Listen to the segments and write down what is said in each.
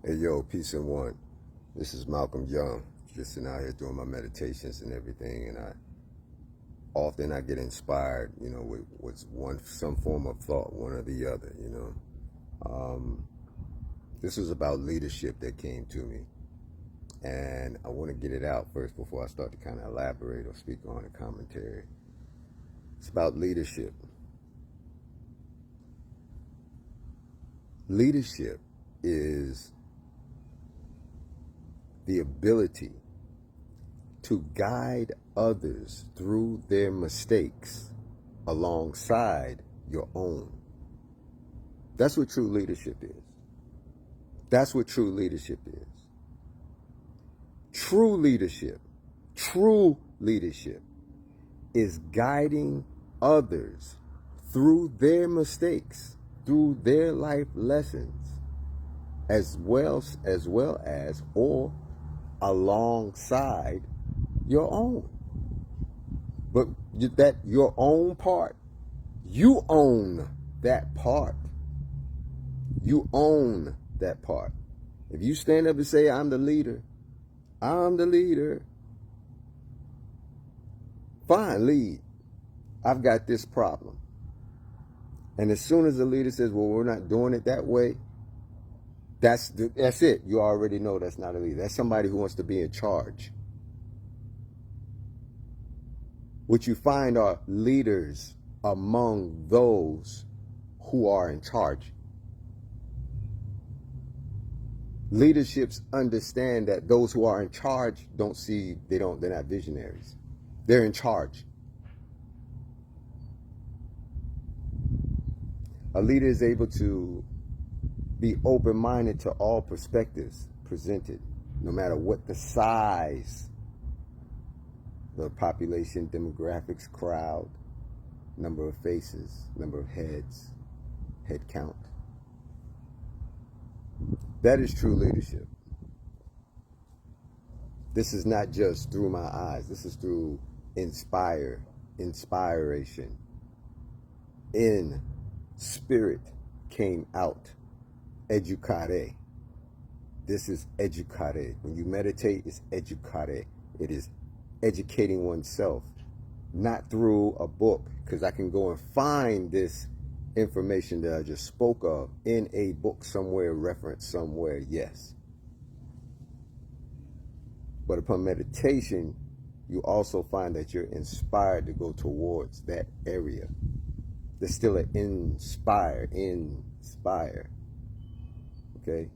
Hey yo, peace and one. This is Malcolm Young. Just sitting out here doing my meditations and everything, and I get inspired, with some form of thought, one or the other. This was about leadership that came to me, and I want to get it out first before I start to kind of elaborate or speak on a commentary. It's about leadership. Leadership is the ability to guide others through their mistakes alongside your own. That's what true leadership is. That's what true leadership is. True leadership is guiding others through their mistakes, through their life lessons, as well as or alongside your own. But that your own part, you own that part. You own that part. If you stand up and say, I'm the leader, fine, lead. I've got this problem. And as soon as the leader says, well, we're not doing it that way, that's it. You already know that's not a leader. That's somebody who wants to be in charge. What you find are leaders among those who are in charge. Leaderships understand that those who are in charge they're not visionaries. They're in charge. A leader is able to be open-minded to all perspectives presented, no matter what the size, the population, demographics, crowd, number of faces, number of heads, head count. That is true leadership. This is not just through my eyes. This is through inspiration. In spirit came out. Educare. This is educare. When you meditate, it's educare. It is educating oneself, not through a book, because I can go and find this information that I just spoke of in a book somewhere, referenced somewhere, yes. But upon meditation, you also find that you're inspired to go towards that area. There's still an inspire. Okay?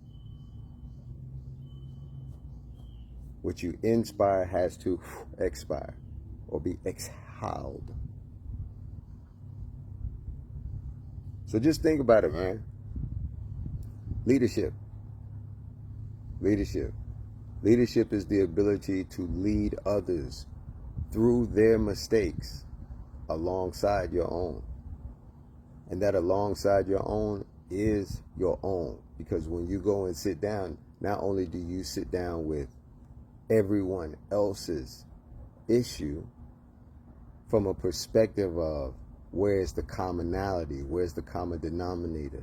What you inspire has to expire or be exhaled. So just think about it, man. Leadership is the ability to lead others through their mistakes alongside your own. And that alongside your own is your own. Because when you go and sit down, not only do you sit down with everyone else's issue from a perspective of where's the commonality, where's the common denominator,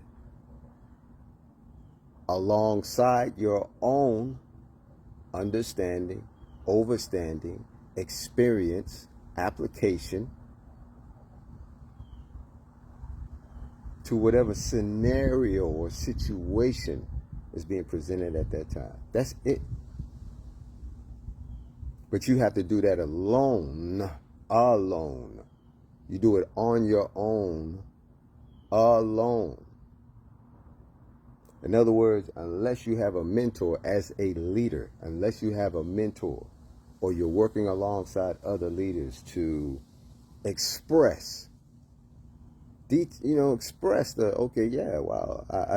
alongside your own understanding, overstanding, experience, application to whatever scenario or situation is being presented at that time. That's it. But you have to do that alone. You do it on your own, alone. In other words, unless you have a mentor as a leader, unless you have a mentor or you're working alongside other leaders to express I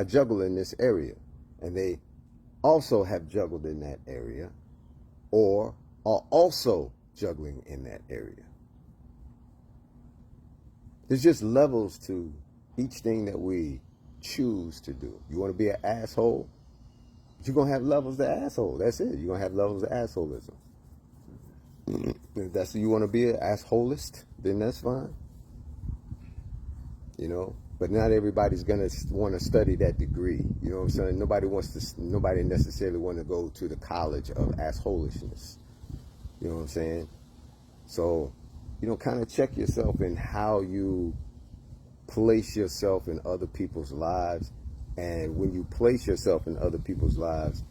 juggle in this area, and they also have juggled in that area or are also juggling in that area. There's just levels to each thing that we choose to do. You want to be an asshole? You're going to have levels of asshole. That's it. You're going to have levels of assholism. If that's you want to be an assholist, then that's fine. But But not everybody's gonna want to study that degree. You know what I'm saying? Nobody necessarily want to go to the college of assholishness. You know what I'm saying? So, kind of check yourself in how you place yourself in other people's lives. And when you place yourself in other people's lives,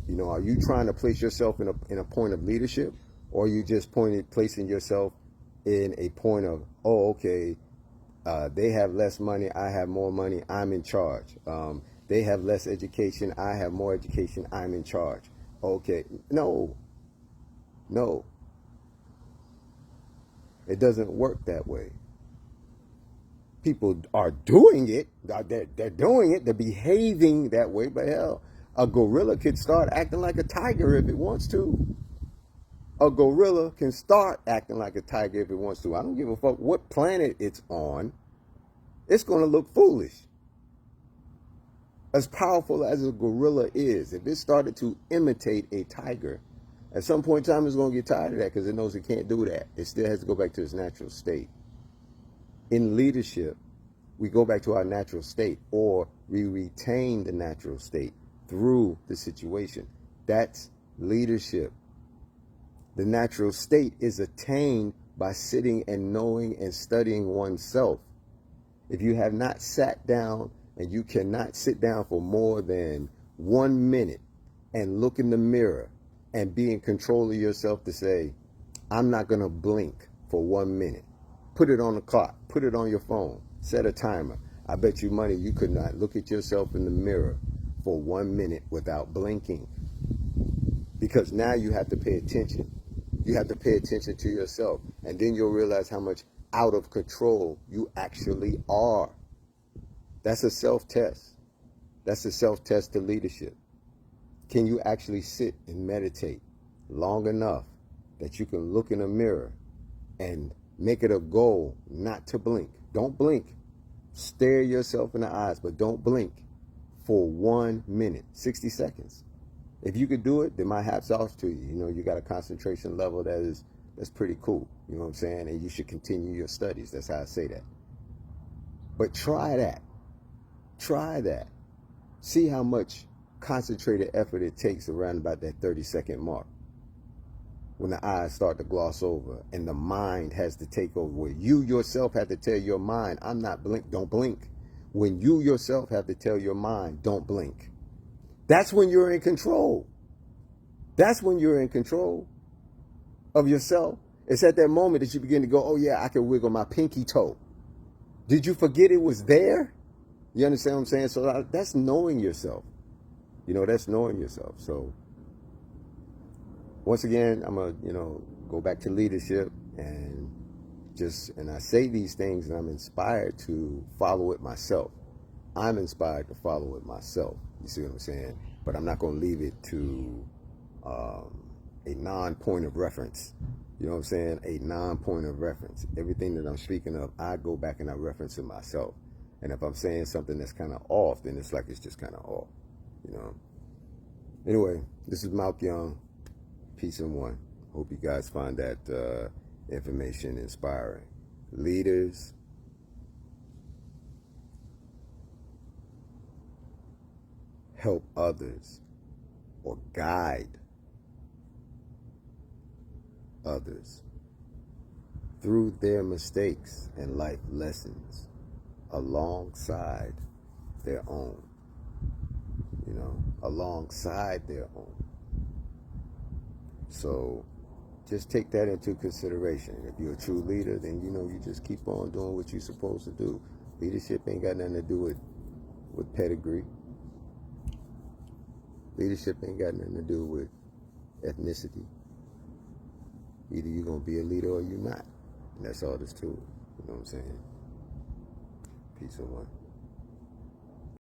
are you trying to place yourself in a point of leadership, or are you just placing yourself in a point of, oh, okay, they have less money, I have more money, I'm in charge. They have less education, I have more education, I'm in charge. Okay, no, it doesn't work that way. People are doing it, they're doing it, they're behaving that way, but hell, a gorilla could start acting like a tiger if it wants to. A gorilla can start acting like a tiger if it wants to. I don't give a fuck what planet it's on. It's going to look foolish. As powerful as a gorilla is, if it started to imitate a tiger, at some point in time it's going to get tired of that because it knows it can't do that. It still has to go back to its natural state. In leadership, we go back to our natural state, or we retain the natural state through the situation. That's leadership. The natural state is attained by sitting and knowing and studying oneself. If you have not sat down, and you cannot sit down for more than 1 minute and look in the mirror and be in control of yourself to say, I'm not going to blink for 1 minute. Put it on the clock. Put it on your phone. Set a timer. I bet you money you could not look at yourself in the mirror for 1 minute without blinking. Because now you have to pay attention. You have to pay attention to yourself. And then you'll realize how much out of control you actually are. That's a self-test. That's a self-test to leadership. Can you actually sit and meditate long enough that you can look in a mirror and make it a goal not to blink? Don't blink. Stare yourself in the eyes, but don't blink for 1 minute, 60 seconds. If you could do it, then my hat's off to you. You got a concentration level that's pretty cool. You know what I'm saying? And you should continue your studies. That's how I say that. But try that. Try that. See how much concentrated effort it takes around about that 30-second mark. When the eyes start to gloss over and the mind has to take over, where you yourself have to tell your mind, I'm not blink, don't blink. When you yourself have to tell your mind, don't blink. That's when you're in control. That's when you're in control of yourself. It's at that moment that you begin to go, oh yeah, I can wiggle my pinky toe. Did you forget it was there? You understand what I'm saying? So that's knowing yourself. That's knowing yourself. So once again, I'm going to, go back to leadership and I say these things and I'm inspired to follow it myself. I'm inspired to follow it myself. You see what I'm saying? But I'm not going to leave it to a non-point of reference. You know what I'm saying? A non-point of reference. Everything that I'm speaking of, I go back and I reference it myself. And if I'm saying something that's kind of off, then it's like it's just kind of off. Anyway, this is Malk Young. Peace and one. Hope you guys find that information inspiring. Leaders, help others or guide others through their mistakes and life lessons alongside their own. Alongside their own. So just take that into consideration. If you're a true leader, then you just keep on doing what you're supposed to do. Leadership ain't got nothing to do with pedigree. Leadership ain't got nothing to do with ethnicity. Either you're going to be a leader or you're not. And that's all there's to it. You know what I'm saying? Peace and one.